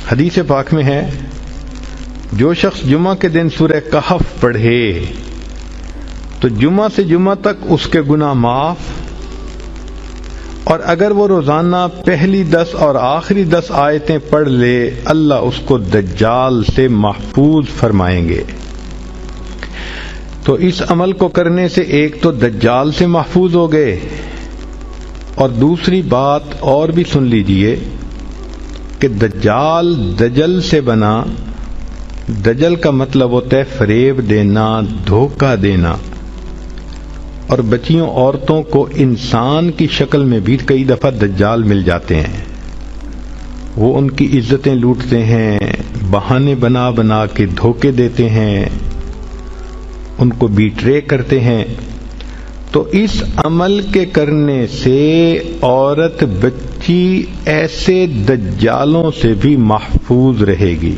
حدیث پاک میں ہے جو شخص جمعہ کے دن سورہ کہف پڑھے تو جمعہ سے جمعہ تک اس کے گناہ معاف، اور اگر وہ روزانہ پہلی 10 اور آخری 10 آیتیں پڑھ لے اللہ اس کو دجال سے محفوظ فرمائیں گے۔ تو اس عمل کو کرنے سے ایک تو دجال سے محفوظ ہو گئے، اور دوسری بات اور بھی سن لیجئے کہ دجال دجل سے بنا۔ دجل کا مطلب ہوتا ہے فریب دینا، دھوکہ دینا، اور بچیوں عورتوں کو انسان کی شکل میں بھی کئی دفعہ دجال مل جاتے ہیں، وہ ان کی عزتیں لوٹتے ہیں، بہانے بنا بنا کے دھوکے دیتے ہیں، ان کو بیٹرے کرتے ہیں۔ تو اس عمل کے کرنے سے عورت بچی ایسے دجالوں سے بھی محفوظ رہے گی۔